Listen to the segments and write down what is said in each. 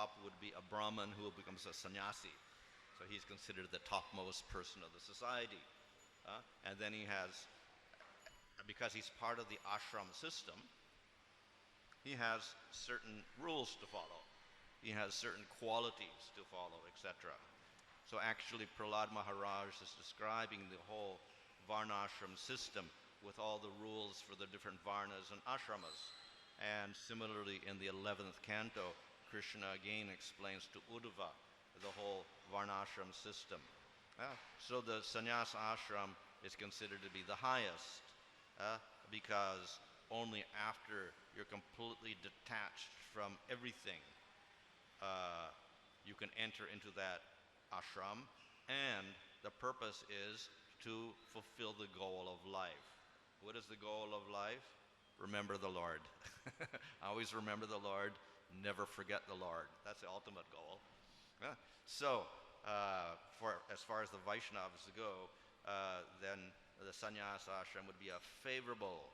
top would be a Brahmin who becomes a sannyasi. So he's considered the topmost person of the society. And then he has, because he's part of the ashram system, he has certain rules to follow. He has certain qualities to follow, etc. So actually Prahlad Maharaj is describing the whole varnashram system with all the rules for the different varnas and ashramas. And similarly in the 11th canto, Krishna again explains to Uddhava the whole varnashram system. So the sannyas ashram is considered to be the highest because only after you're completely detached from everything you can enter into that ashram, and the purpose is to fulfill the goal of life. What is the goal of life? Remember the Lord. Always remember the Lord, never forget the Lord. That's the ultimate goal. So as far as the Vaishnavas go, then the sannyas ashram would be a favorable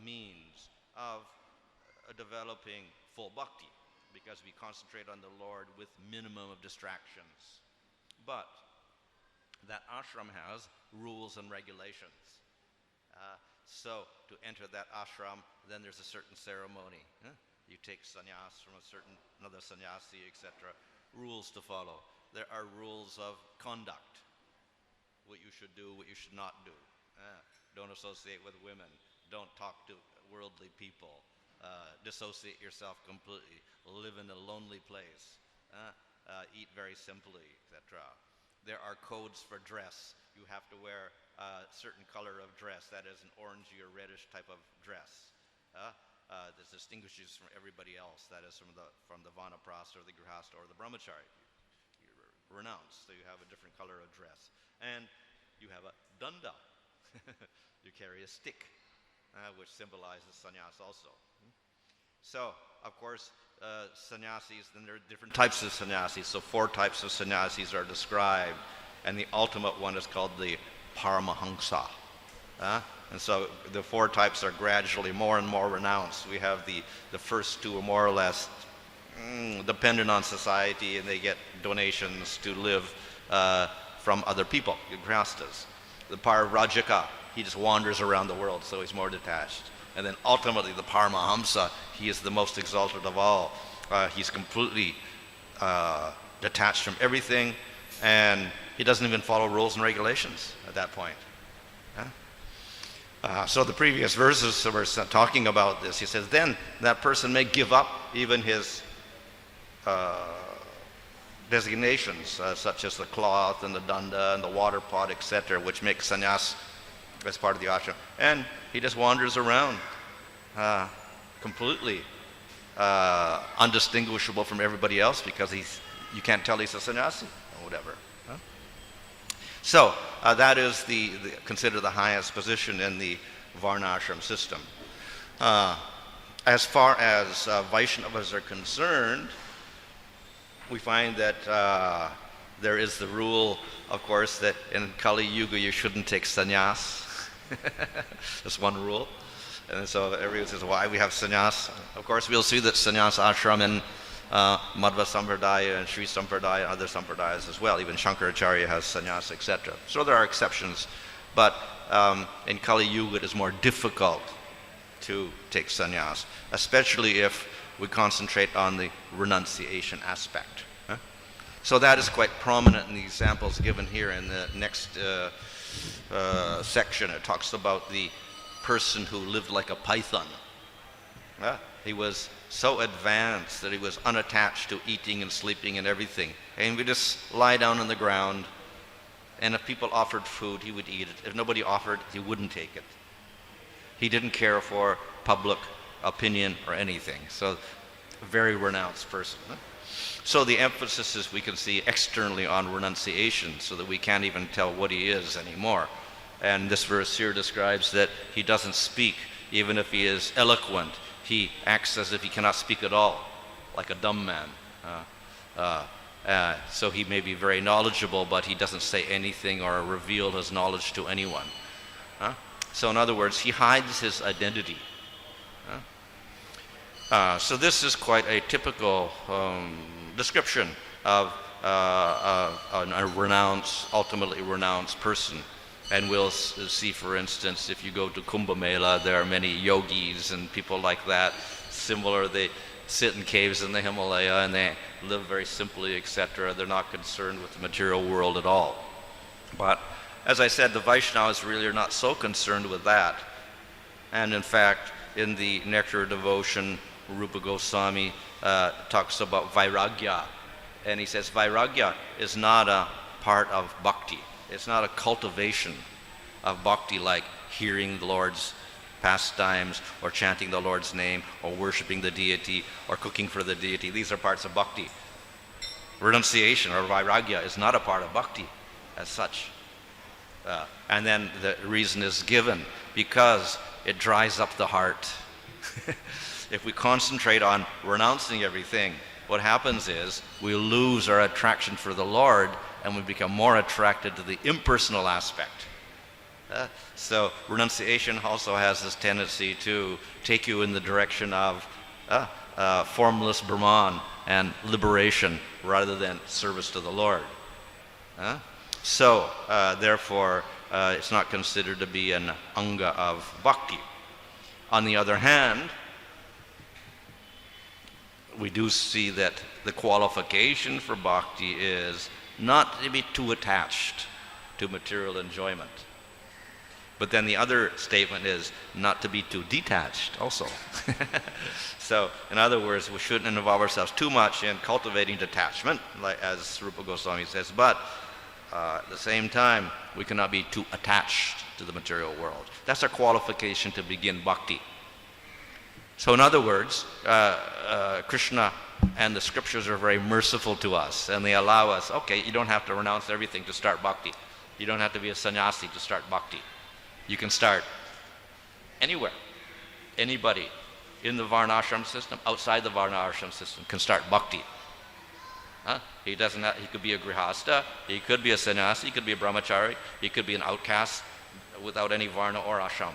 means of developing full bhakti, because we concentrate on the Lord with minimum of distractions. But that ashram has rules and regulations. So to enter that ashram, then there's a certain ceremony. You take sannyas from another sannyasi, etc. Rules to follow. There are rules of conduct. What you should do, what you should not do. Don't associate with women. Don't talk to worldly people. Dissociate yourself completely. Live in a lonely place. Eat very simply, etc. There are codes for dress. You have to wear a certain color of dress, that is an orangey or reddish type of dress. That distinguishes from everybody else, that is from the vanaprastha or the grihastha or the brahmachari. You're renounced, so you have a different color of dress. And you have a danda. You carry a stick, which symbolizes sannyas also. So, of course, sannyasis, then there are different types of sannyasis. So 4 types of sannyasis are described, and the ultimate one is called the Paramahamsa. And so the 4 types are gradually more and more renounced. We have the first 2 are more or less dependent on society, and they get donations to live from other people, grihasthas. The Parvrajaka, he just wanders around the world, so he's more detached. And then ultimately the Paramahamsa, he is the most exalted of all. He's completely detached from everything, and he doesn't even follow rules and regulations at that point. So the previous verses were talking about this. He says, then that person may give up even his designations, such as the cloth and the danda and the water pot, etc., which make sannyas as part of the ashram. And he just wanders around completely undistinguishable from everybody else, because you can't tell he's a sannyasi or whatever. So that is considered the highest position in the varnashram system. As far as Vaishnavas are concerned, we find that there is the rule, of course, that in Kali Yuga you shouldn't take sannyas. That's one rule. And so everyone says, why we have sannyas? Of course, we'll see that sannyas ashram in Madhva Sampradaya and Sri Sampradaya and other Sampradayas as well. Even Shankaracharya has sannyas, etc. So there are exceptions. But in Kali Yuga it is more difficult to take sannyas, especially if we concentrate on the renunciation aspect. So that is quite prominent in the examples given here in the next section. It talks about the person who lived like a python. He was so advanced that he was unattached to eating and sleeping and everything. And he would just lie down on the ground, and if people offered food, he would eat it. If nobody offered, he wouldn't take it. He didn't care for public opinion or anything. So, a very renounced person. So the emphasis is, we can see, externally on renunciation, so that we can't even tell what he is anymore. And this verse here describes that he doesn't speak, even if he is eloquent. He acts as if he cannot speak at all, like a dumb man. So he may be very knowledgeable, but he doesn't say anything or reveal his knowledge to anyone. So in other words, he hides his identity. So this is quite a typical description of a renounced, ultimately renounced person. And we'll see, for instance, if you go to Kumbh Mela, there are many yogis and people like that. Similar, they sit in caves in the Himalaya and they live very simply, etc. They're not concerned with the material world at all. But as I said, the Vaishnavas really are not so concerned with that. And in fact, in the Nectar of Devotion, Rupa Goswami talks about Vairagya. And he says Vairagya is not a part of bhakti. It's not a cultivation of bhakti like hearing the Lord's pastimes or chanting the Lord's name or worshipping the deity or cooking for the deity. These are parts of bhakti. Renunciation or Vairagya is not a part of bhakti as such. And then the reason is given because it dries up the heart. If we concentrate on renouncing everything, what happens is we lose our attraction for the Lord and we become more attracted to the impersonal aspect. So renunciation also has this tendency to take you in the direction of formless Brahman and liberation rather than service to the Lord. So therefore, it's not considered to be an anga of bhakti. On the other hand, we do see that the qualification for bhakti is not to be too attached to material enjoyment. But then the other statement is not to be too detached also. So, in other words, we shouldn't involve ourselves too much in cultivating detachment, like as Rupa Goswami says, but at the same time, we cannot be too attached to the material world. That's our qualification to begin bhakti. So in other words, Krishna and the scriptures are very merciful to us, and they allow us, okay, you don't have to renounce everything to start bhakti. You don't have to be a sannyasi to start bhakti. You can start anywhere. Anybody in the varnashram system, outside the varnashram system, can start bhakti. He could be a grihasta, he could be a sannyasi, he could be a brahmachari, he could be an outcast without any varna or ashram.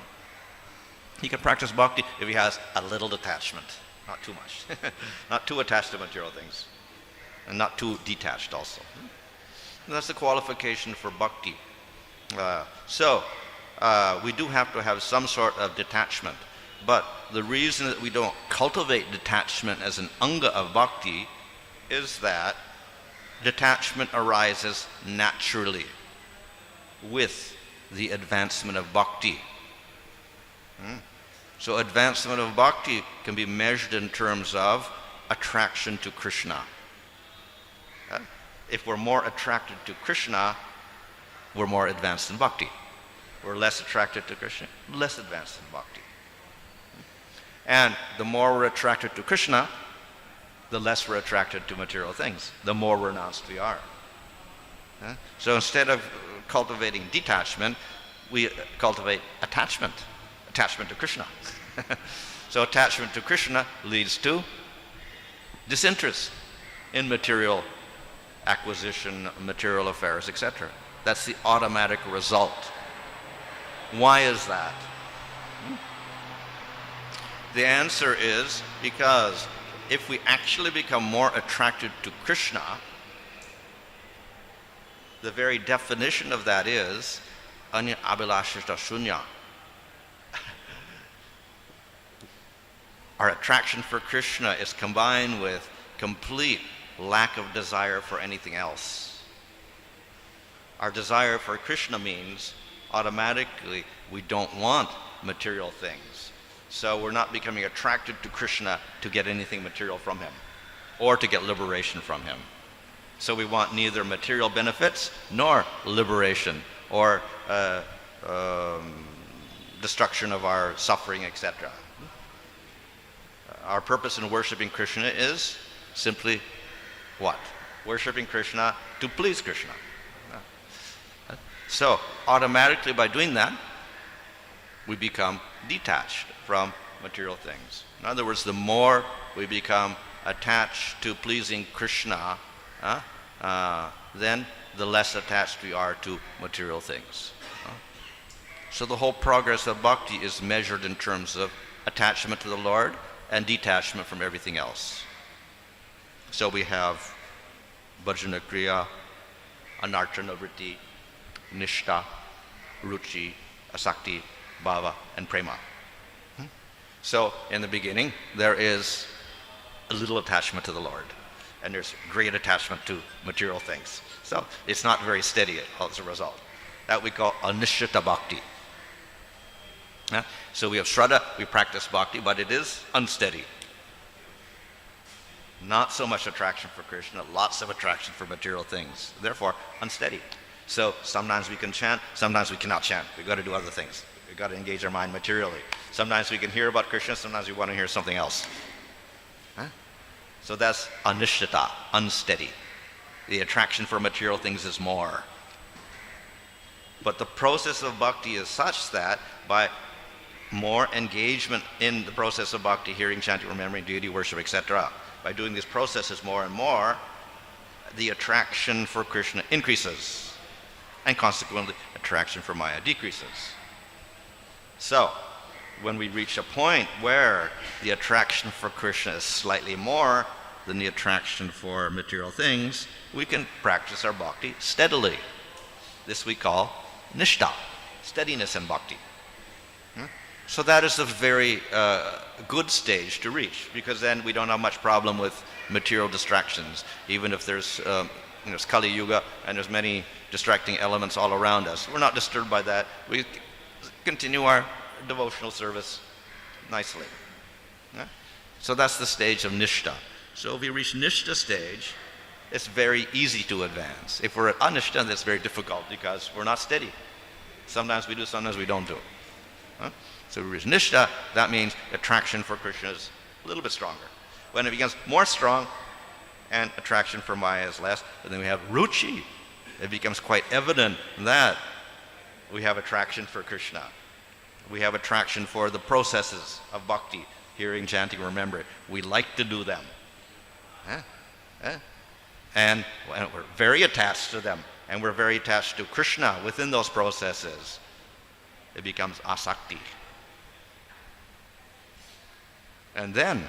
He can practice bhakti if he has a little detachment, not too much. Not too attached to material things, and not too detached also. And that's the qualification for bhakti. So we do have to have some sort of detachment, but the reason that we don't cultivate detachment as an anga of bhakti is that detachment arises naturally with the advancement of bhakti. So advancement of bhakti can be measured in terms of attraction to Krishna. If we're more attracted to Krishna, we're more advanced in bhakti. We're less attracted to Krishna, less advanced in bhakti. And the more we're attracted to Krishna, the less we're attracted to material things, the more renounced we are. So instead of cultivating detachment, we cultivate attachment to Krishna. So attachment to Krishna leads to disinterest in material acquisition, material affairs, etc. That's the automatic result. Why is that? The answer is because if we actually become more attracted to Krishna, the very definition of that is anya abhilashita shunya. Our attraction for Krishna is combined with complete lack of desire for anything else. Our desire for Krishna means automatically we don't want material things. So we're not becoming attracted to Krishna to get anything material from him or to get liberation from him. So we want neither material benefits nor liberation or destruction of our suffering, etc. Our purpose in worshiping Krishna is simply what? Worshiping Krishna to please Krishna. So automatically by doing that, we become detached from material things. In other words, the more we become attached to pleasing Krishna, then the less attached we are to material things. So the whole progress of bhakti is measured in terms of attachment to the Lord and detachment from everything else. So we have bhajana kriya, anarchana vritti, nishta, ruchi, asakti, bhava, and prema. So in the beginning, there is a little attachment to the Lord, and there's great attachment to material things. So it's not very steady as a result. That we call anishtata bhakti. So we have shraddha, we practice bhakti, but it is unsteady. Not so much attraction for Krishna, lots of attraction for material things. Therefore, unsteady. So sometimes we can chant, sometimes we cannot chant. We've got to do other things. We've got to engage our mind materially. Sometimes we can hear about Krishna, sometimes we want to hear something else. So that's anishtata, unsteady. The attraction for material things is more. But the process of bhakti is such that by more engagement in the process of bhakti, hearing, chanting, remembering, deity worship, etc., by doing these processes more and more, the attraction for Krishna increases, and consequently, attraction for Maya decreases. So, when we reach a point where the attraction for Krishna is slightly more than the attraction for material things, we can practice our bhakti steadily. This we call nishta, steadiness in bhakti. So that is a very good stage to reach, because then we don't have much problem with material distractions, even if there's it's Kali Yuga and there's many distracting elements all around us. We're not disturbed by that. We continue our devotional service nicely. So that's the stage of nishta. So if we reach nishta stage, it's very easy to advance. If we're at anishta, that's very difficult because we're not steady. Sometimes we do, sometimes we don't do. So if we reach nishta, that means attraction for Krishna is a little bit stronger. When it becomes more strong and attraction for Maya is less, and then we have ruchi. It becomes quite evident that we have attraction for Krishna. We have attraction for the processes of bhakti, hearing, chanting, remembering. We like to do them. And we're very attached to them. And we're very attached to Krishna within those processes. It becomes asakti. And then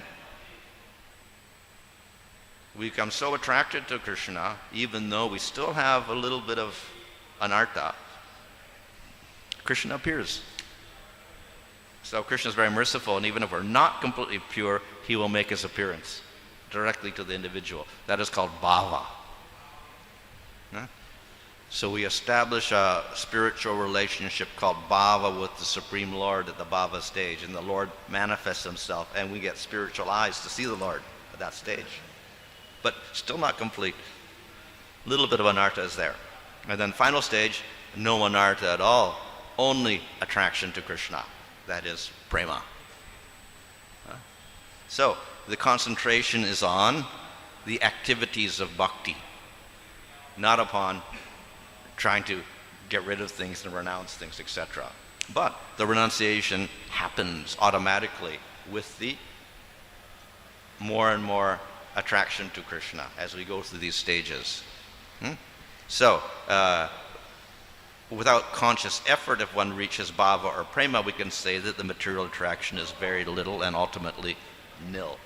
we become so attracted to Krishna, even though we still have a little bit of anartha, Krishna appears. So Krishna is very merciful, and even if we're not completely pure, he will make his appearance directly to the individual. That is called bhava. So we establish a spiritual relationship called bhava with the Supreme Lord at the bhava stage, and the Lord manifests himself, and we get spiritual eyes to see the Lord at that stage. But still not complete. A little bit of anartha is there. And then final stage, no anartha at all, only attraction to Krishna. That is prema. So the concentration is on the activities of bhakti, not upon trying to get rid of things and renounce things, etc. But the renunciation happens automatically with the more and more attraction to Krishna as we go through these stages. So, without conscious effort, if one reaches bhava or prema, we can say that the material attraction is very little and ultimately nil.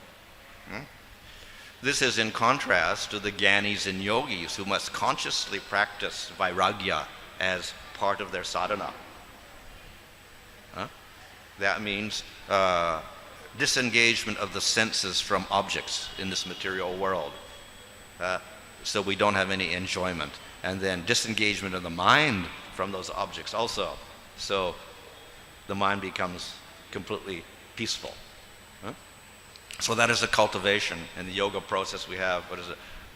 This is in contrast to the jnanis and yogis who must consciously practice vairagya as part of their sadhana. That means disengagement of the senses from objects in this material world, so we don't have any enjoyment. And then disengagement of the mind from those objects also, so the mind becomes completely peaceful. So that is a cultivation. In the yoga process we have,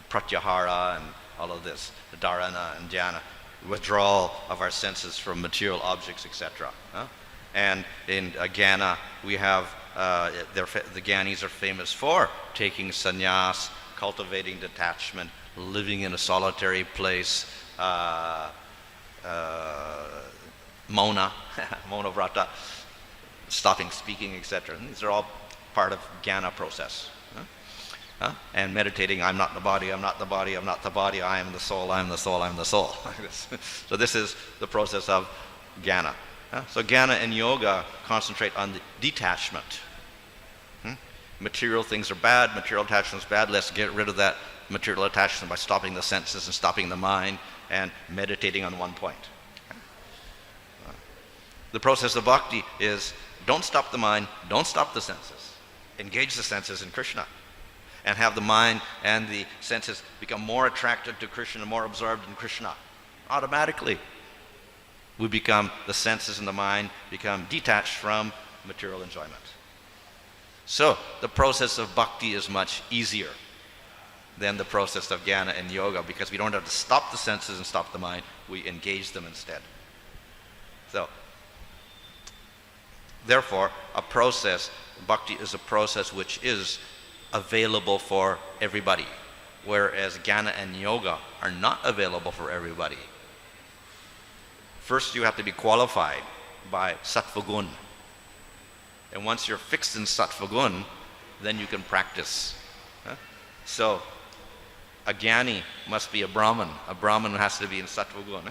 pratyahara and all of this, the dharana and dhyana, withdrawal of our senses from material objects, etc. And in jnana we have, the jnanis are famous for taking sannyas, cultivating detachment, living in a solitary place, mona, mona vrata, stopping speaking, etc. These are all part of jnana process. And meditating, I'm not the body, I'm not the body, I'm not the body, I am the soul, I am the soul, I am the soul. So this is the process of jnana. So jnana and yoga concentrate on the detachment. Material things are bad, material attachment is bad. Let's get rid of that material attachment by stopping the senses and stopping the mind and meditating on one point. The process of bhakti is don't stop the mind, don't stop the senses. Engage the senses in Krishna and have the mind and the senses become more attracted to Krishna, more absorbed in Krishna. Automatically, the senses and the mind become detached from material enjoyment. So, the process of bhakti is much easier than the process of jnana and yoga because we don't have to stop the senses and stop the mind, we engage them instead. So, therefore, bhakti is a process which is available for everybody, whereas jnana and yoga are not available for everybody. First, you have to be qualified by sattva gun. And once you're fixed in sattva gun, then you can practice. So, a jnani must be a Brahman. A Brahman has to be in sattva gun.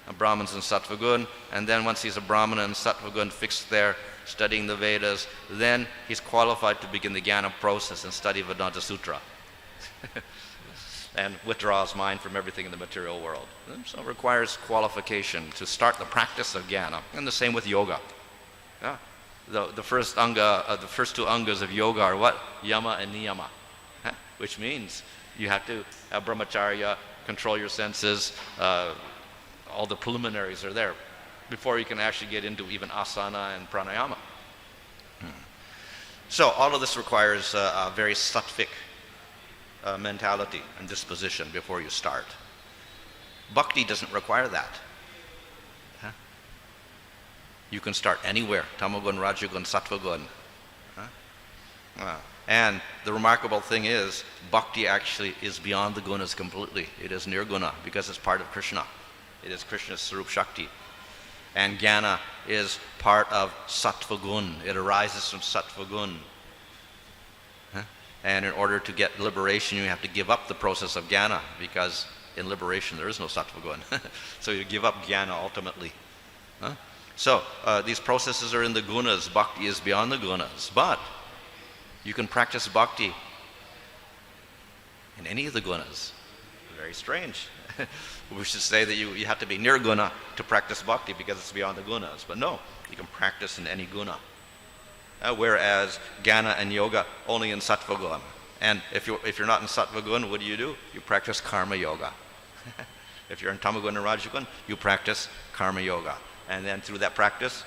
A Brahman's in sattva gun, and then once he's a Brahmana in sattva gun, fixed there, studying the Vedas, then he's qualified to begin the jnana process and study Vedanta Sutra. And withdraw his mind from everything in the material world. So it requires qualification to start the practice of jnana, and the same with yoga. Yeah. The first two angas of yoga are what? Yama and niyama, which means you have to have brahmacharya, control your senses, all the preliminaries are there before you can actually get into even asana and pranayama. So all of this requires a very sattvic mentality and disposition before you start. Bhakti doesn't require that. You can start anywhere, tamagun, rajagun, sattvagun. And the remarkable thing is, bhakti actually is beyond the gunas completely. It is nirguna because it's part of Krishna. It is Krishna's Sarup Shakti. And jnana is part of sattva gun. It arises from sattva gun. And in order to get liberation, you have to give up the process of jnana because in liberation there is no sattva gun. So you give up jnana ultimately. So these processes are in the gunas. Bhakti is beyond the gunas. But you can practice bhakti in any of the gunas. Very strange. We should say that you have to be nirguna to practice bhakti because it's beyond the gunas. But no, you can practice in any guna. Whereas jnana and yoga only in sattva gun. And if you're not in sattva gun, what do? You practice karma yoga. If you're in tamagun and rajagun, you practice karma yoga. And then through that practice,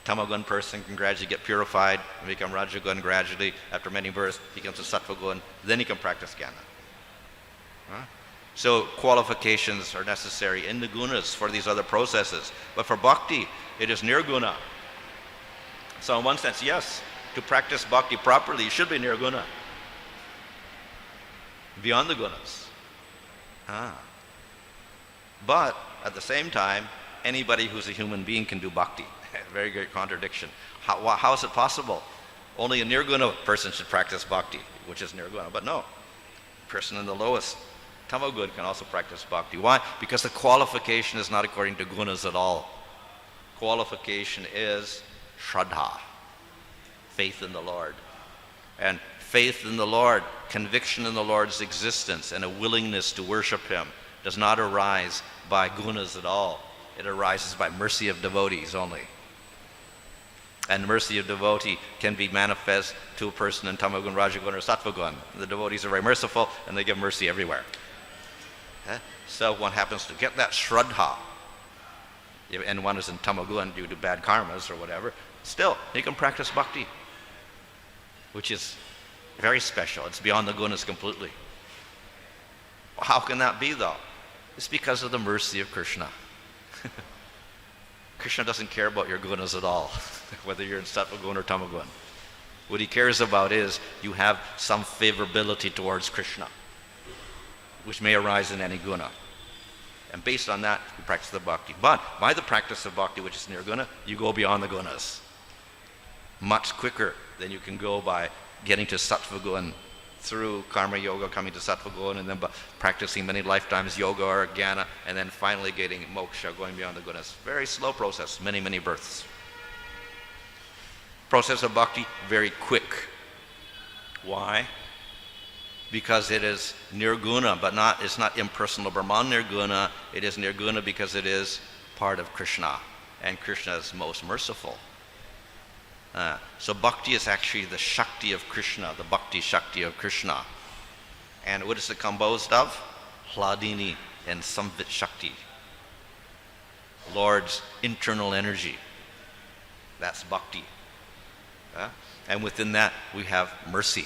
tamagun person can gradually get purified and become rajagun gradually. After many births, he becomes a sattva gun. Then he can practice jnana. So qualifications are necessary in the gunas for these other processes. But for bhakti, it is nirguna. So in one sense, yes, to practice bhakti properly, you should be nirguna. Beyond the gunas. But at the same time, anybody who's a human being can do bhakti. Very great contradiction. How is it possible? Only a nirguna person should practice bhakti, which is nirguna. But no, a person in the lowest tamagun can also practice bhakti. Why? Because the qualification is not according to gunas at all. Qualification is shraddha, faith in the Lord. And faith in the Lord, conviction in the Lord's existence, and a willingness to worship Him does not arise by gunas at all. It arises by mercy of devotees only. And mercy of devotee can be manifest to a person in tamagun, rajagun, or sattvagun. The devotees are very merciful and they give mercy everywhere. So one happens to get that shraddha, and one is in tamagun due to bad karmas or whatever, still he can practice bhakti, which is very special. It's beyond the gunas completely. How can that be though? It's because of the mercy of Krishna. Krishna doesn't care about your gunas at all, whether you're in sattvagun or tamagun. What he cares about is you have some favorability towards Krishna, which may arise in any guna. And based on that, you practice the bhakti. But by the practice of bhakti, which is nirguna, you go beyond the gunas much quicker than you can go by getting to sattva gun through karma yoga, coming to sattva gun, and then practicing many lifetimes yoga or jnana, and then finally getting moksha, going beyond the gunas. Very slow process, many, many births. Process of bhakti, very quick. Why? Because it is nirguna, but it's not impersonal Brahman nirguna. It is nirguna because it is part of Krishna, and Krishna is most merciful. So bhakti is actually the Shakti of Krishna, the Bhakti Shakti of Krishna. And what is it composed of? Hladini and Samvit Shakti. Lord's internal energy. That's bhakti. And within that we have mercy.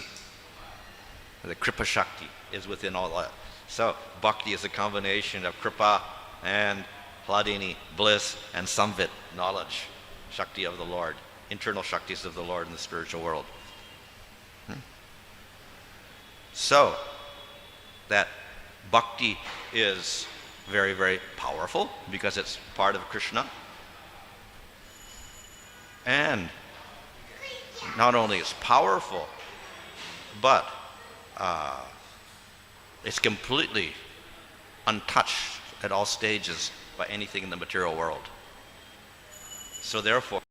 The Kripa Shakti is within all that. So bhakti is a combination of Kripa and Hladini, bliss, and Samvit, knowledge, Shakti of the Lord, internal Shaktis of the Lord in the spiritual world. So that bhakti is very, very powerful because it's part of Krishna. And not only is powerful, but it's completely untouched at all stages by anything in the material world. So therefore,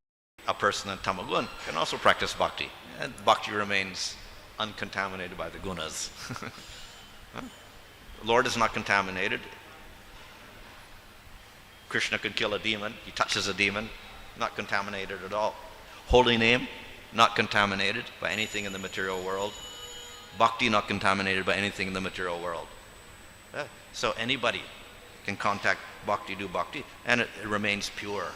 a person in tamagun can also practice bhakti, and bhakti remains uncontaminated by the gunas. The Lord is not contaminated. Krishna could kill a demon. He touches a demon, not contaminated at all. Holy name, not contaminated by anything in the material world. Bhakti, not contaminated by anything in the material world. So anybody can contact bhakti, do bhakti, and it remains pure.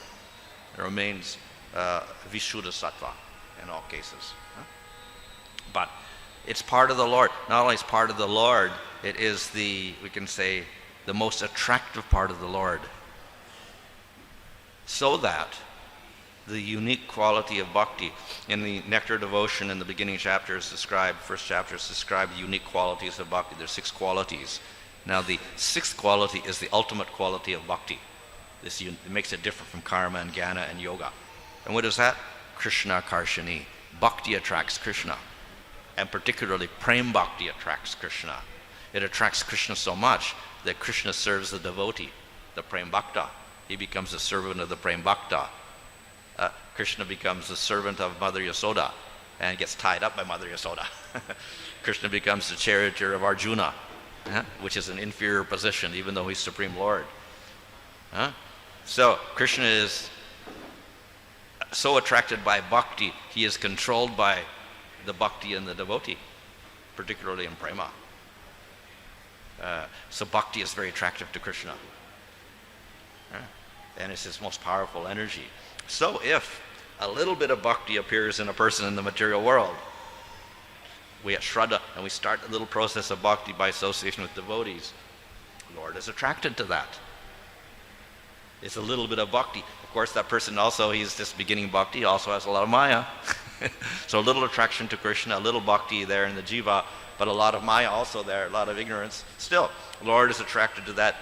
It remains Vishuddha Sattva in all cases. But it's part of the Lord. Not only is part of the Lord, it is we can say, the most attractive part of the Lord. So that the unique quality of bhakti in the Nectar Devotion in the beginning chapters first chapters describe the unique qualities of bhakti. There's 6 qualities. Now the 6th quality is the ultimate quality of bhakti. It makes it different from karma and jnana and yoga. And what is that? Krishna Karshani. Bhakti attracts Krishna. And particularly Prem Bhakti attracts Krishna. It attracts Krishna so much that Krishna serves the devotee, the Prem Bhakta. He becomes a servant of the Prem Bhakta. Krishna becomes the servant of Mother Yasoda and gets tied up by Mother Yasoda. Krishna becomes the charioteer of Arjuna, which is an inferior position even though he's Supreme Lord. So Krishna is so attracted by bhakti, he is controlled by the bhakti and the devotee, particularly in prema. So bhakti is very attractive to Krishna. And it's his most powerful energy. So if a little bit of bhakti appears in a person in the material world, we at Shraddha, and we start a little process of bhakti by association with devotees, the Lord is attracted to that. It's a little bit of bhakti. Of course, that person also, he's just beginning bhakti, also has a lot of maya. So a little attraction to Krishna, a little bhakti there in the jiva, but a lot of maya also there, a lot of ignorance. Still, the Lord is attracted to that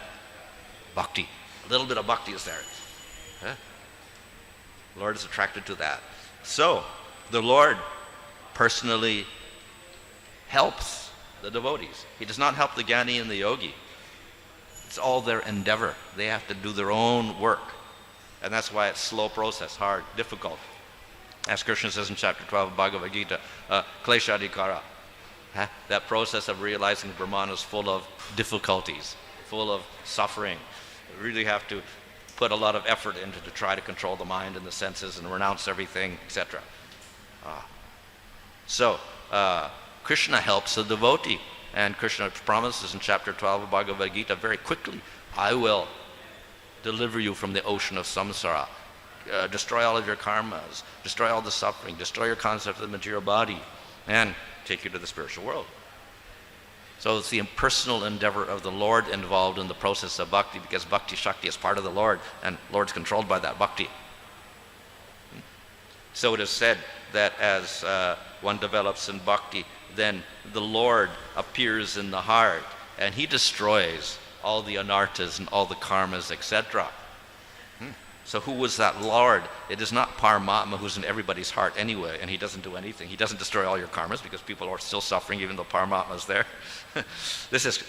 bhakti. A little bit of bhakti is there. The Lord is attracted to that. So, the Lord personally helps the devotees. He does not help the jnani and the yogi. It's all their endeavor. They have to do their own work. And that's why it's a slow process, hard, difficult. As Krishna says in chapter 12 of Bhagavad Gita, kleshadikara. That process of realizing Brahman is full of difficulties, full of suffering. You really have to put a lot of effort into to try to control the mind and the senses and renounce everything, etc. So Krishna helps the devotee, and Krishna promises in chapter 12 of Bhagavad Gita very quickly, I will deliver you from the ocean of samsara, destroy all of your karmas, destroy all the suffering, destroy your concept of the material body, and take you to the spiritual world. So it's the impersonal endeavor of the Lord involved in the process of bhakti, because bhakti shakti is part of the Lord, and Lord's controlled by that bhakti. So it is said that as one develops in bhakti, then the Lord appears in the heart, and he destroys all the anarthas and all the karmas, etc. So who was that Lord? It is not Paramatma, who's in everybody's heart anyway, and he doesn't do anything. He doesn't destroy all your karmas because people are still suffering even though Paramatma is there. This is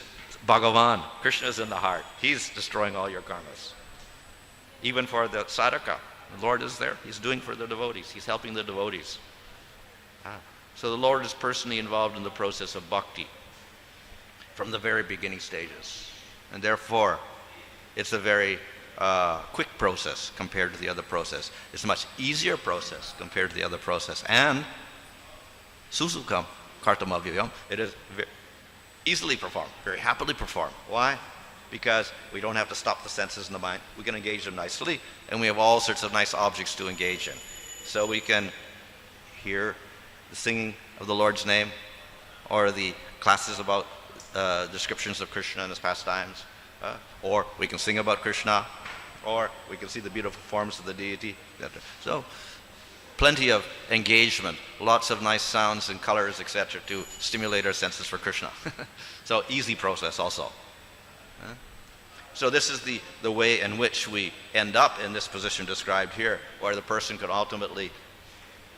Bhagavan. Krishna is in the heart. He's destroying all your karmas. Even for the sadhaka, the Lord is there. He's doing for the devotees. He's helping the devotees. So the Lord is personally involved in the process of bhakti from the very beginning stages. And therefore, it's a very quick process compared to the other process. It's a much easier process compared to the other process. And susukam kartamavyam, it is easily performed, very happily performed. Why? Because we don't have to stop the senses and the mind. We can engage them nicely, and we have all sorts of nice objects to engage in. So we can hear the singing of the Lord's name, or the classes about descriptions of Krishna and his pastimes, or we can sing about Krishna, or we can see the beautiful forms of the deity. So plenty of engagement, lots of nice sounds and colors, etc., to stimulate our senses for Krishna. So easy process also. So this is the way in which we end up in this position described here, where the person could ultimately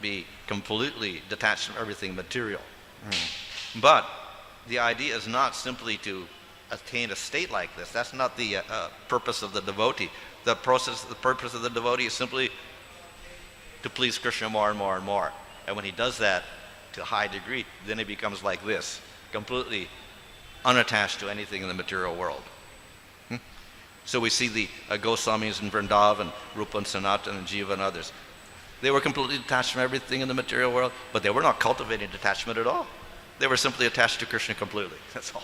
be completely detached from everything material. But the idea is not simply to attain a state like this. That's not the purpose of the devotee. The purpose of the devotee is simply to please Krishna more and more and more. And when he does that to a high degree, then he becomes like this, completely unattached to anything in the material world. So we see the Goswamis in Vrindavan, Rupa and Sanatana and Jiva and others. They were completely detached from everything in the material world, but they were not cultivating detachment at all. They were simply attached to Krishna completely. That's all.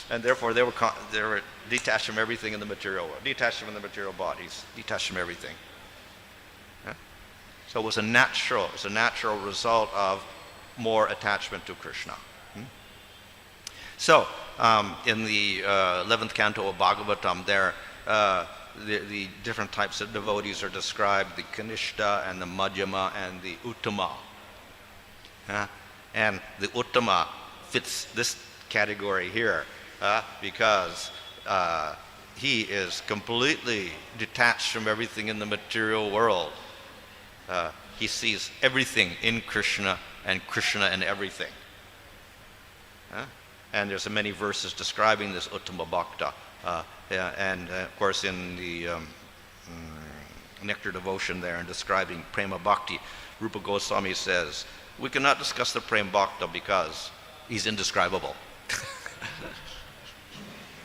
And therefore they were detached from everything in the material world, detached from the material bodies, detached from everything. So it was a natural result of more attachment to Krishna. So in the 11th canto of Bhagavatam, there the different types of devotees are described: the Kanishta and the Madhyama and the Uttama. And the Uttama fits this category here because he is completely detached from everything in the material world. He sees everything in Krishna and Krishna in everything. And there's many verses describing this Uttama Bhakta. And of course in the Nectar Devotion there, and describing Prema Bhakti, Rupa Goswami says, we cannot discuss the Prema Bhakta because he's indescribable.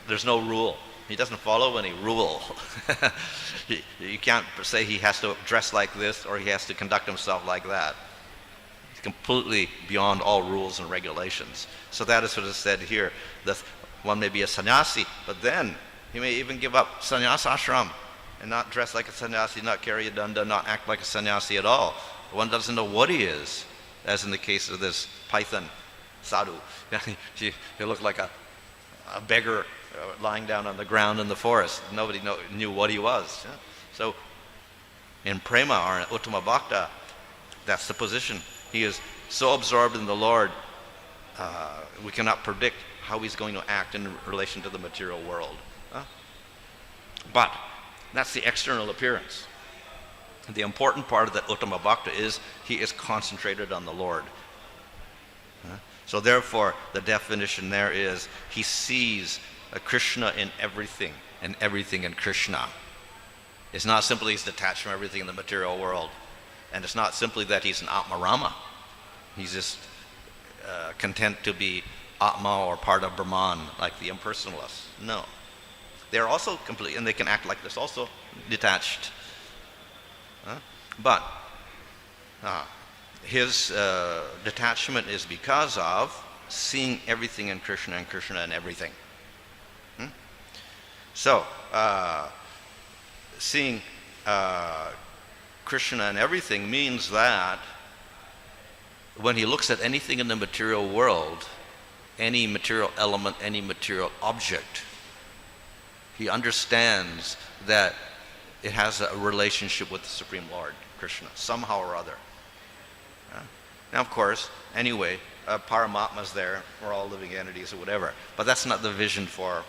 There's no rule. He doesn't follow any rule. You can't say he has to dress like this or he has to conduct himself like that. He's completely beyond all rules and regulations. So that is what is said here. That one may be a sannyasi, but then he may even give up sannyas ashram and not dress like a sannyasi, not carry a danda, not act like a sannyasi at all. One doesn't know what he is, as in the case of this Python sadhu. He looked like a beggar lying down on the ground in the forest. Nobody knew what he was. So in Prema or in Uttama Bhakta, that's the position. He is so absorbed in the Lord, we cannot predict how he's going to act in relation to the material world. But that's the external appearance. The important part of that Uttama Bhakta is he is concentrated on the Lord. So therefore, the definition there is he sees a Krishna in everything, and everything in Krishna. It's not simply he's detached from everything in the material world. And it's not simply that he's an Atmarama. He's just content to be Atma or part of Brahman, like the impersonalists. No. They're also complete, and they can act like this also, detached. But his detachment is because of seeing everything in Krishna and Krishna in everything. So, seeing Krishna in everything means that when he looks at anything in the material world, any material element, any material object, he understands that it has a relationship with the Supreme Lord, Krishna, somehow or other. Now, of course, anyway, Paramatma's there, we're all living entities or whatever, but that's not the vision for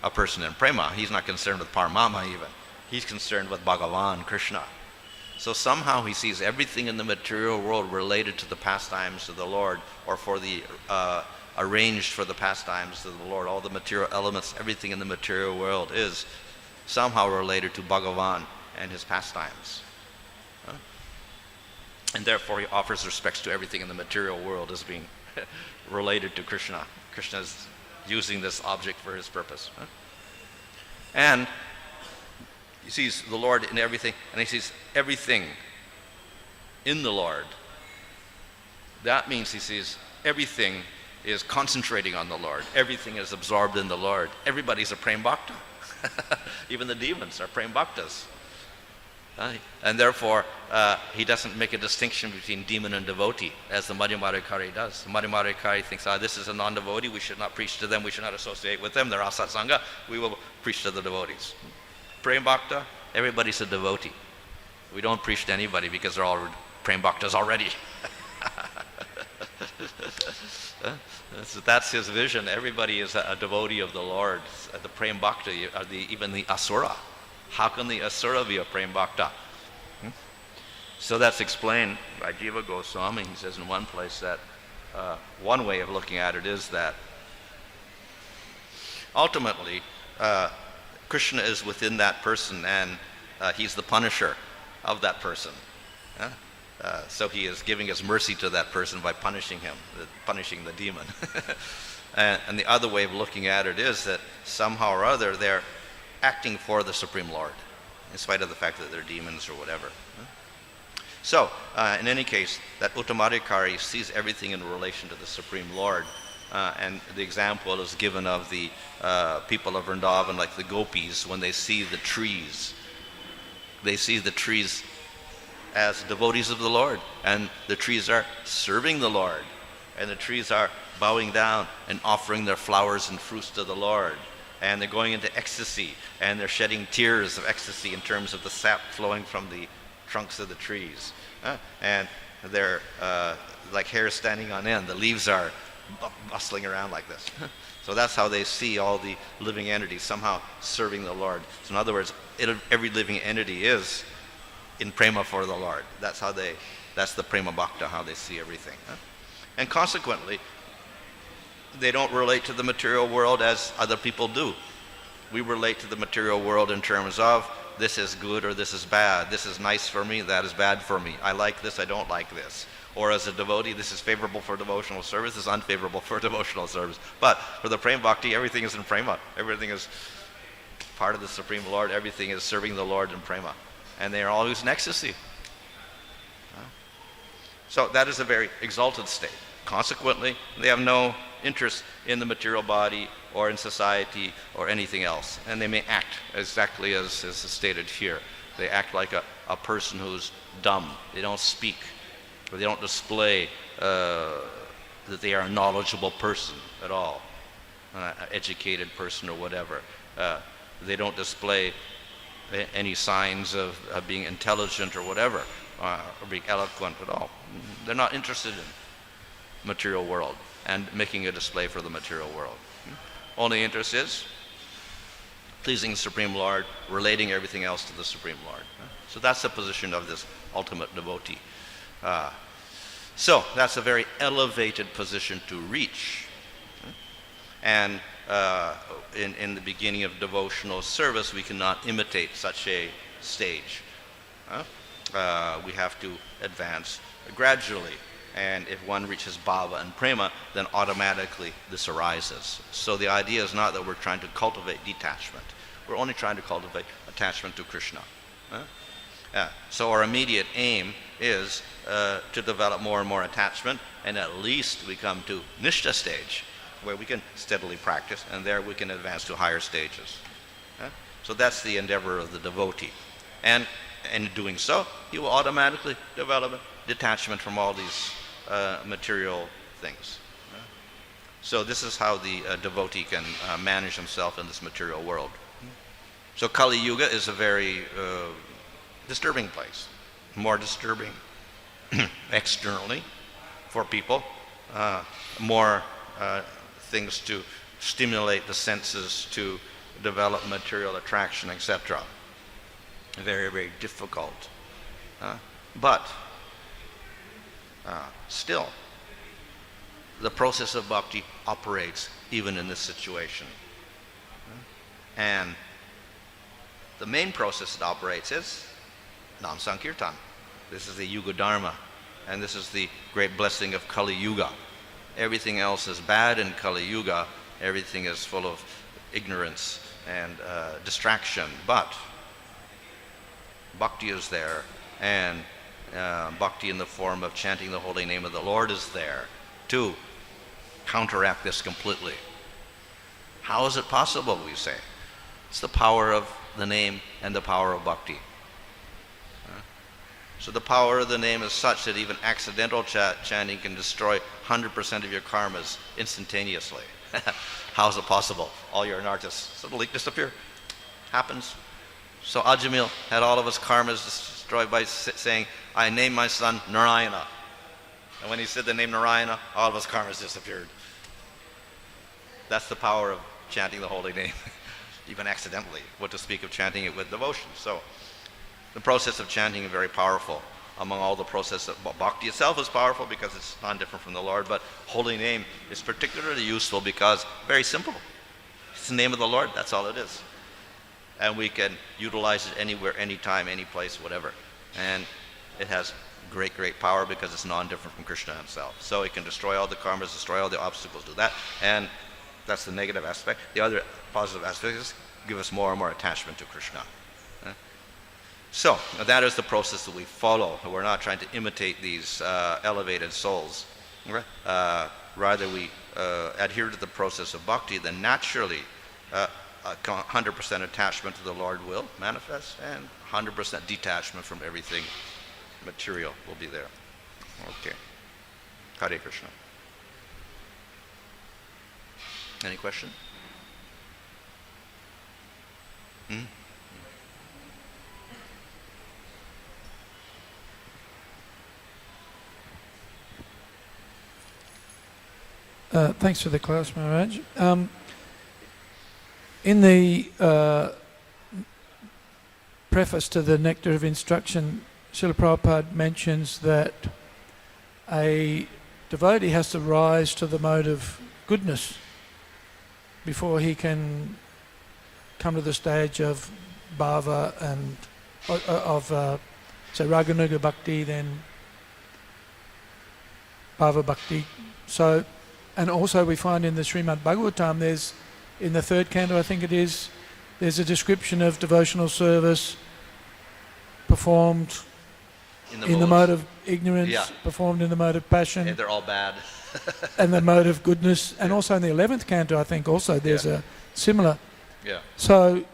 a person in Prema. He's not concerned with Paramatma even. He's concerned with Bhagavan, Krishna. So somehow he sees everything in the material world related to the pastimes of the Lord, or for the arranged for the pastimes of the Lord. All the material elements, everything in the material world is somehow related to Bhagavan and his pastimes. And therefore he offers respects to everything in the material world as being related to Krishna. Krishna is using this object for his purpose. And he sees the Lord in everything, and he sees everything in the Lord. That means he sees everything is concentrating on the Lord. Everything is absorbed in the Lord. Everybody's a Prem Bhakta. Even the demons are Prem Bhaktas. And therefore, he doesn't make a distinction between demon and devotee, as the Madhyamadikari does. The Madhyamadikari thinks, this is a non-devotee, we should not preach to them, we should not associate with them, they're asatsanga, we will preach to the devotees. Prem Bhakta, everybody's a devotee. We don't preach to anybody because they're all Prem Bhaktas already. That's his vision. Everybody is a devotee of the Lord. The Prem Bhakta, even the Asura. How can the Asura be a Prem Bhakta? So that's explained by Jiva Goswami. He says in one place that one way of looking at it is that ultimately Krishna is within that person, and he's the punisher of that person. So he is giving his mercy to that person by punishing him, punishing the demon. And the other way of looking at it is that somehow or other they're acting for the Supreme Lord, in spite of the fact that they're demons or whatever. So, in any case, that Uttamadikari sees everything in relation to the Supreme Lord. And the example is given of the people of Vrindavan, like the gopis, when they see the trees. They see the trees as devotees of the Lord, and the trees are serving the Lord, and the trees are bowing down and offering their flowers and fruits to the Lord, and they're going into ecstasy, and they're shedding tears of ecstasy in terms of the sap flowing from the trunks of the trees, and they're like hair standing on end. The leaves are bustling around like this. So that's how they see all the living entities somehow serving the Lord. So in other words, every living entity is in prema for the Lord. That's the prema bhakta, how they see everything. And consequently, they don't relate to the material world as other people do. We relate to the material world in terms of this is good or this is bad. This is nice for me, that is bad for me. I like this, I don't like this. Or as a devotee, this is favorable for devotional service, this is unfavorable for devotional service. But for the prema bhakti, everything is in prema. Everything is part of the Supreme Lord. Everything is serving the Lord in prema. And they are always in ecstasy. So that is a very exalted state. Consequently, they have no interest in the material body or in society or anything else. And they may act exactly as is stated here. They act like a person who's dumb. They don't speak, or they don't display that they are a knowledgeable person at all, an educated person or whatever. They don't display any signs of being intelligent or whatever, or being eloquent at all. They're not interested in material world and making a display for the material world. Only interest is pleasing the Supreme Lord, relating everything else to the Supreme Lord. So that's the position of this ultimate devotee. So that's a very elevated position to reach. And in the beginning of devotional service, we cannot imitate such a stage. We have to advance gradually. And if one reaches bhava and prema, then automatically this arises. So the idea is not that we're trying to cultivate detachment. We're only trying to cultivate attachment to Krishna. So our immediate aim is to develop more and more attachment, and at least we come to Nishta stage, where we can steadily practice, and there we can advance to higher stages. So that's the endeavor of the devotee. And in doing so, he will automatically develop a detachment from all these material things. So this is how the devotee can manage himself in this material world. So Kali Yuga is a very disturbing place, more disturbing externally for people, more things to stimulate the senses to develop material attraction, etc. Very, very difficult. But still, the process of bhakti operates even in this situation. And the main process it operates is Nam Sankirtan. This is the Yuga Dharma And this is the great blessing of Kali Yuga. Everything else is bad in Kali Yuga. Everything is full of ignorance and distraction. But bhakti is there, and bhakti in the form of chanting the holy name of the Lord is there to counteract this completely. How is it possible, we say? It's the power of the name and the power of bhakti. So the power of the name is such that even accidental chanting can destroy 100% of your karmas instantaneously. How is it possible? All your anarthas suddenly disappear. Happens. So Ajamil had all of his karmas destroyed by saying, I named my son Narayana. And when he said the name Narayana, all of his karmas disappeared. That's the power of chanting the holy name, even accidentally, what to speak of chanting it with devotion. So the process of chanting is very powerful. Among all the process of bhakti itself is powerful because it's non-different from the Lord, but holy name is particularly useful because very simple. It's the name of the Lord, that's all it is. And we can utilize it anywhere, anytime, any place, whatever. And it has great, great power because it's non-different from Krishna himself. So it can destroy all the karmas, destroy all the obstacles, do that. And that's the negative aspect. The other positive aspect is give us more and more attachment to Krishna. So that is the process that we follow. We're not trying to imitate these elevated souls. Rather, we adhere to the process of bhakti, then naturally 100% attachment to the Lord will manifest, and 100% detachment from everything material will be there. Okay. Hare Krishna. Any question? Thanks for the class, Maharaj. In the preface to the Nectar of Instruction, Srila Prabhupada mentions that a devotee has to rise to the mode of goodness before he can come to the stage of bhava and say raganuga bhakti, then bhava bhakti. So, and also we find in the Srimad Bhagavatam, there's in the 3rd canto, I think it is, there's a description of devotional service performed in the mode of ignorance, performed in the mode of passion. And they're all bad. And the mode of goodness. And also in the 11th canto, I think also there's a similar. Yeah. So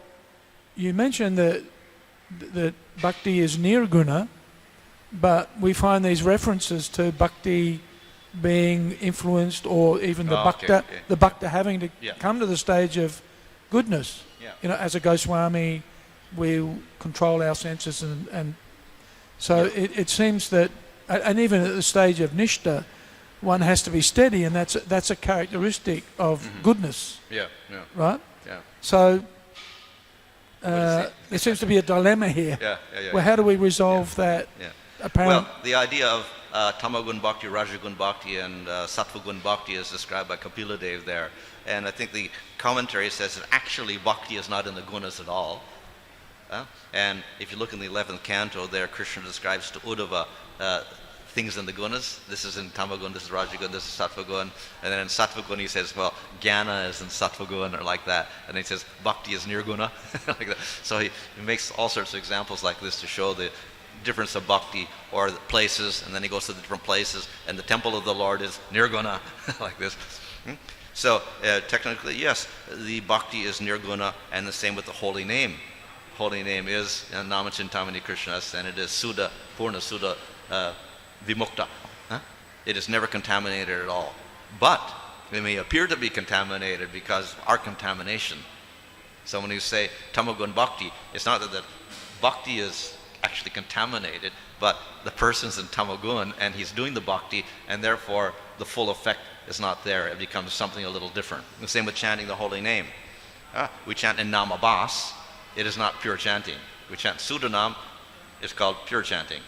you mentioned that bhakti is nirguna, but we find these references to bhakti being influenced, or even the bhakta having to come to the stage of goodness. Yeah. You know, as a Goswami, we control our senses, and so it seems that, and even at the stage of nishta, one has to be steady, and that's a characteristic of goodness. Yeah. Right. Yeah. So there seems to be a dilemma here. Well, how do we resolve that? Yeah. Apparent. Well, the idea of Tamagun Bhakti, Rajagun Bhakti, and Sattvagun Bhakti is described by Kapila Dev there. And I think the commentary says that actually Bhakti is not in the gunas at all. And if you look in the 11th canto there, Krishna describes to Uddhava things in the gunas. This is in Tamagun, this is Rajagun, this is Sattvagun. And then in Sattvagun he says, well, Jnana is in Sattvagun, or like that. And he says, Bhakti is nirguna, like that. So he makes all sorts of examples like this to show the difference of bhakti, or the places, and then he goes to the different places, and the temple of the Lord is nirguna, like this. So technically, yes, the bhakti is nirguna, and the same with the holy name. Holy name is Namachintamani Krishnas, and it is Sudha, Purna Sudha Vimukta. It is never contaminated at all. But it may appear to be contaminated because our contamination. So when you say Tamagun Bhakti, it's not that the bhakti is actually contaminated, but the person's in tamagun and he's doing the bhakti, and therefore the full effect is not there. It becomes something a little different. The same with chanting the holy name. We chant in namabhas, it is not pure chanting. We chant Sudanam, it's called pure chanting.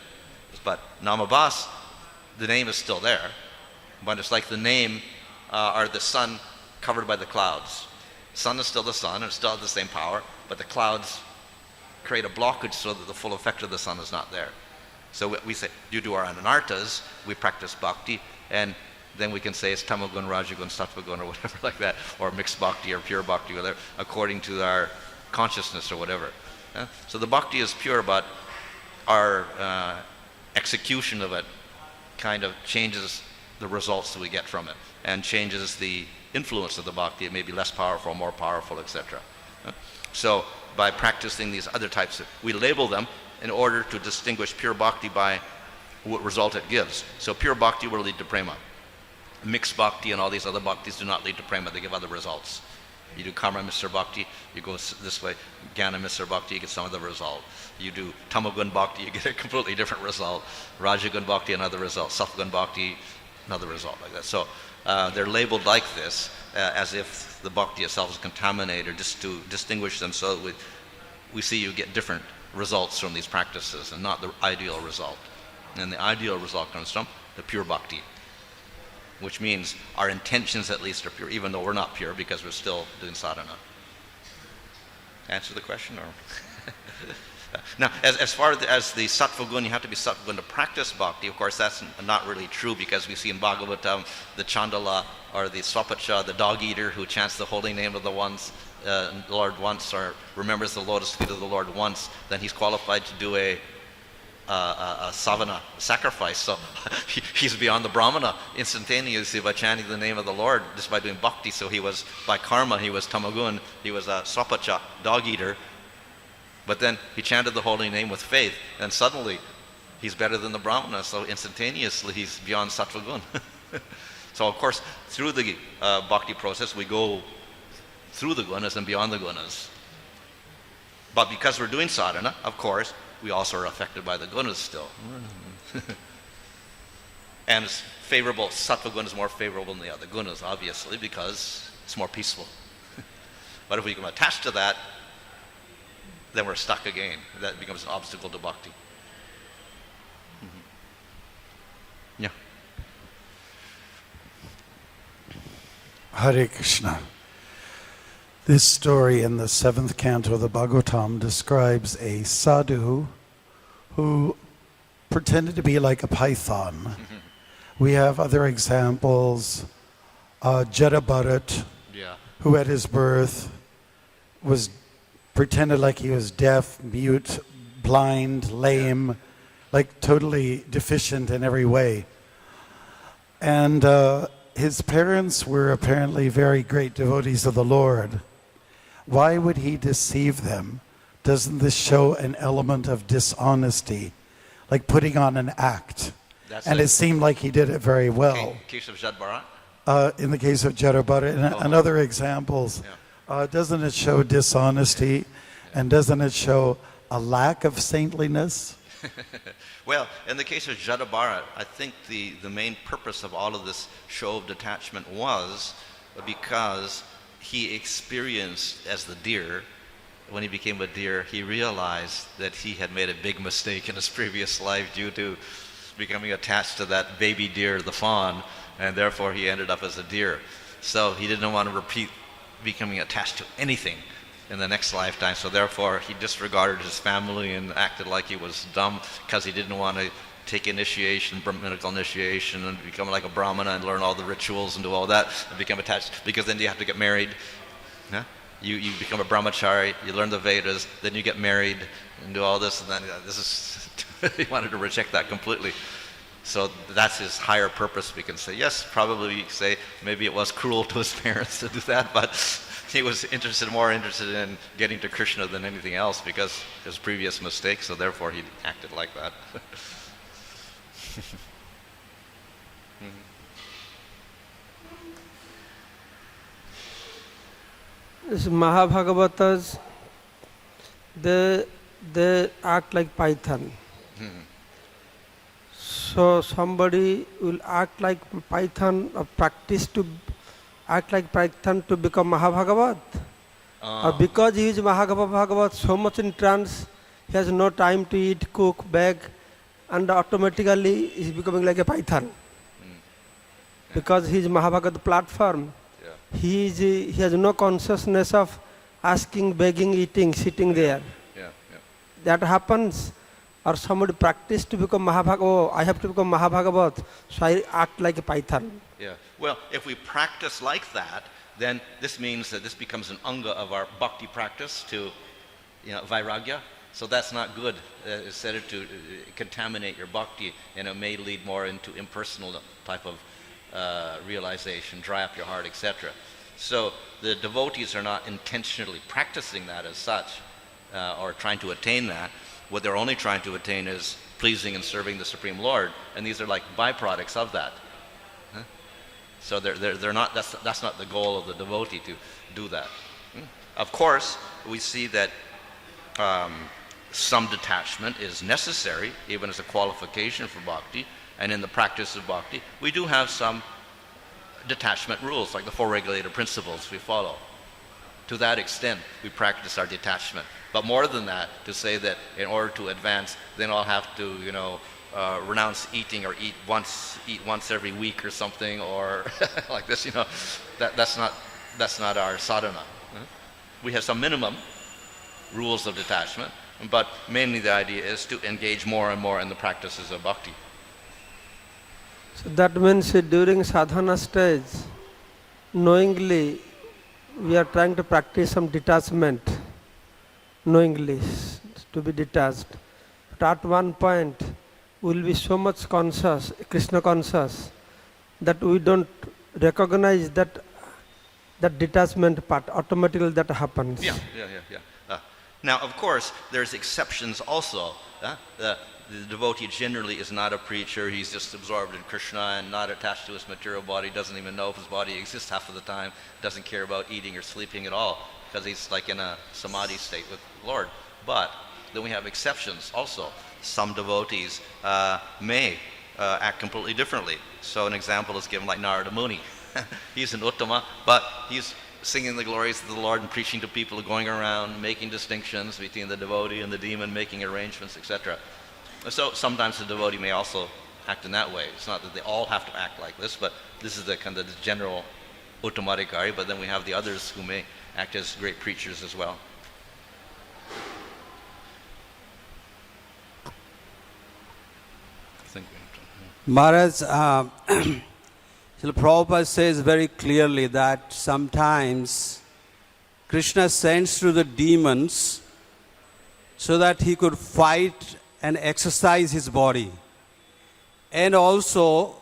But namabhas, the name is still there, but it's like the name or the sun covered by the clouds. Sun is still the sun, and still has the same power, but the clouds create a blockage so that the full effect of the sun is not there. So we say, you do our anartas, we practice bhakti, and then we can say it's tamagun, rajagun, sattvagun, or whatever like that, or mixed bhakti or pure bhakti, whatever, according to our consciousness or whatever. So the bhakti is pure, but our execution of it kind of changes the results that we get from it, and changes the influence of the bhakti. It may be less powerful, more powerful, etc. So by practicing these other types, we label them in order to distinguish pure bhakti by what result it gives. So pure bhakti will lead to prema. Mixed bhakti and all these other bhaktis do not lead to prema, they give other results. You do karma Mr. Bhakti, you go this way, Jnana Mr. Bhakti, you get some other result. You do Tamagun Bhakti, you get a completely different result. Rajagun Bhakti, another result. Sattvagun Bhakti, another result like that. So they're labeled like this, as if the bhakti itself is contaminated, just to distinguish them, so we see you get different results from these practices and not the ideal result. And the ideal result comes from the pure bhakti, which means our intentions at least are pure, even though we're not pure because we're still doing sadhana. Answer the question? Or now, as far as the sattva gun, you have to be sattva gun to practice bhakti. Of course, that's not really true, because we see in Bhagavatam the Chandala, or the Swapacha, the dog eater who chants the holy name of the Lord once, or remembers the lotus feet of the Lord once, then he's qualified to do a savana, sacrifice. So he's beyond the brahmana instantaneously by chanting the name of the Lord, just by doing bhakti. So he was, by karma, he was tamagun, he was a swapacha, dog eater. But then he chanted the holy name with faith, and suddenly he's better than the brahmana, so instantaneously he's beyond sattva gun. So of course, through the bhakti process, we go through the gunas and beyond the gunas. But because we're doing sadhana, of course, we also are affected by the gunas still. And it's favorable, sattva guna is more favorable than the other gunas, obviously, because it's more peaceful. But if we become attached to that, then we're stuck again. That becomes an obstacle to bhakti. Yeah. Hare Krishna. This story in the 7th canto of the Bhagavatam describes a sadhu who pretended to be like a python. We have other examples. Jada Bharat, who at his birth was pretended like he was deaf, mute, blind, lame, like totally deficient in every way. And his parents were apparently very great devotees of the Lord. Why would he deceive them? Doesn't this show an element of dishonesty, like putting on an act? It seemed like he did it very well. In the case of Jada Bharat? In the case of Jada Bharat and other examples. Doesn't it show dishonesty, and doesn't it show a lack of saintliness? Well, in the case of Jada Bharat, I think the main purpose of all of this show of detachment was because he experienced as the deer, when he became a deer, he realized that he had made a big mistake in his previous life due to becoming attached to that baby deer, the fawn, and therefore he ended up as a deer. So he didn't want to repeat becoming attached to anything in the next lifetime, so therefore he disregarded his family and acted like he was dumb because he didn't want to take initiation, Brahminical initiation, and become like a brahmana and learn all the rituals and do all that and become attached, because then you have to get married. You become a brahmachari, you learn the Vedas, then you get married and do all this, and then this is he wanted to reject that completely. So that's his higher purpose. We can say, yes, probably we can say maybe it was cruel to his parents to do that, but he was more interested in getting to Krishna than anything else because of his previous mistakes, so therefore he acted like that. This Mahabhagavatas, they act like python. So somebody will act like python or practice to act like python to become Mahabhagavat. Or because he is Mahabhagavat so much in trance, he has no time to eat, cook, beg, and automatically he is becoming like a python. Because he is Mahabhagavat platform. He has no consciousness of asking, begging, eating, sitting there. That happens Or somebody practice to become Mahabhagavat, oh, I have to become Mahabhagavat, so I act like a python. Yeah. Well, if we practice like that, then this means that this becomes an anga of our bhakti practice to, vairagya. So that's not good. It's said to contaminate your bhakti, and it may lead more into impersonal type of realization, dry up your heart, etc. So the devotees are not intentionally practicing that as such, or trying to attain that. What they're only trying to attain is pleasing and serving the Supreme Lord, and these are like byproducts of that. So they're not. That's not the goal of the devotee to do that. Of course, we see that some detachment is necessary, even as a qualification for bhakti, and in the practice of bhakti, we do have some detachment rules, like the 4 regulated principles we follow. To that extent, we practice our detachment. But more than that, to say that in order to advance, then I'll have to, renounce eating or eat once every week or something, or like this, that's not our sadhana. We have some minimum rules of detachment, but mainly the idea is to engage more and more in the practices of bhakti. So that means during sadhana stage, knowingly, we are trying to practice some detachment, knowingly, to be detached. But at one point, we will be so much conscious, Krishna conscious, that we don't recognize that detachment part, automatically that happens. Yeah. Now, of course, there's exceptions also. The devotee generally is not a preacher. He's just absorbed in Krishna and not attached to his material body, doesn't even know if his body exists half of the time, doesn't care about eating or sleeping at all, because he's like in a samadhi state with the Lord. But then we have exceptions also. Some devotees may act completely differently. So an example is given like Narada Muni. He's an Uttama, but he's singing the glories of the Lord and preaching to people, going around, making distinctions between the devotee and the demon, making arrangements, etc. So sometimes the devotee may also act in that way. It's not that they all have to act like this, but this is the kind of the general Uttamadikari, but then we have the others who may act as great preachers as well. Maharaj, Srila Prabhupada says very clearly that sometimes Krishna sends to the demons so that he could fight and exercise his body. And also,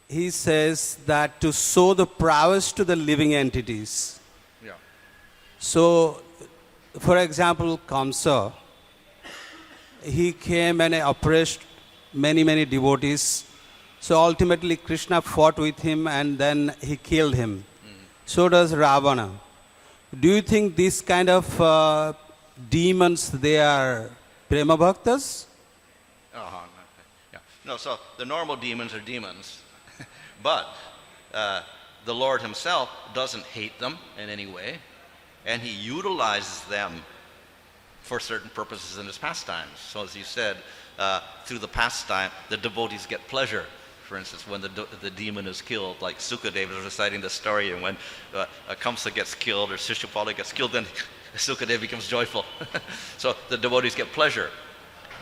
he says that to show the prowess to the living entities. Yeah. So, for example, Kamsa, he came and oppressed many devotees. So ultimately Krishna fought with him and then he killed him. So does Ravana. Do you think these kind of demons, they are prema bhaktas? Yeah. No, so the normal demons are demons, but the Lord himself doesn't hate them in any way, and he utilizes them for certain purposes in his pastimes. So as you said, through the pastime, the devotees get pleasure. For instance, when the demon is killed, like Sukadeva is reciting the story, and when Kamsa gets killed or Shishupala gets killed, then Sukadeva becomes joyful. So the devotees get pleasure.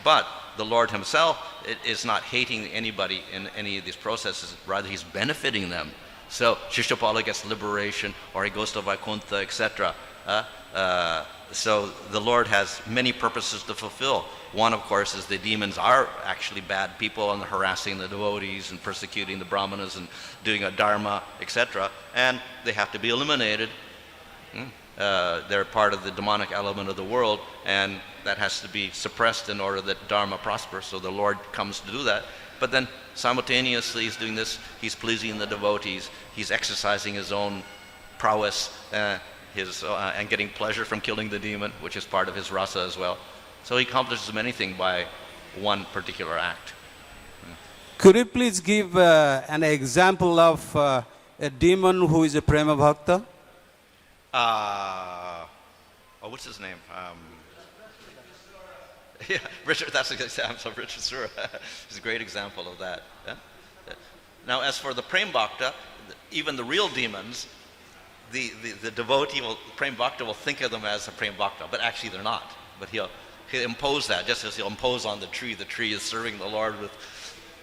But the Lord himself is not hating anybody in any of these processes, rather he's benefiting them. So Shishupala gets liberation, or he goes to Vaikuntha, etc. So the Lord has many purposes to fulfill. One, of course, is the demons are actually bad people and harassing the devotees and persecuting the brahmanas and doing a dharma, etc. And they have to be eliminated. They're part of the demonic element of the world, and that has to be suppressed in order that dharma prospers. So the Lord comes to do that. But then simultaneously he's doing this, he's pleasing the devotees, he's exercising his own prowess, and getting pleasure from killing the demon, which is part of his rasa as well. So he accomplishes many things by one particular act. Could you please give an example of a demon who is a prema bhakta? What's his name? Yeah, Richard, that's an example of Richard Sura. He's a great example of that. Yeah? Now, as for the Prem Bhakta, even the real demons, the devotee, Prem Bhakta will think of them as a Prem Bhakta, but actually they're not. But He'll impose that, just as he'll impose on the tree. The tree is serving the Lord with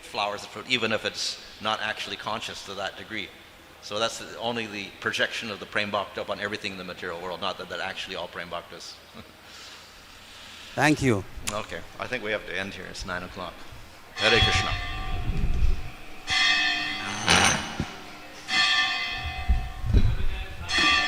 flowers and fruit, even if it's not actually conscious to that degree. So that's only the projection of the Prem Bhakta upon everything in the material world, not that actually all Prem Bhaktas. Thank you. Okay, I think we have to end here. It's 9 o'clock. Hare Krishna.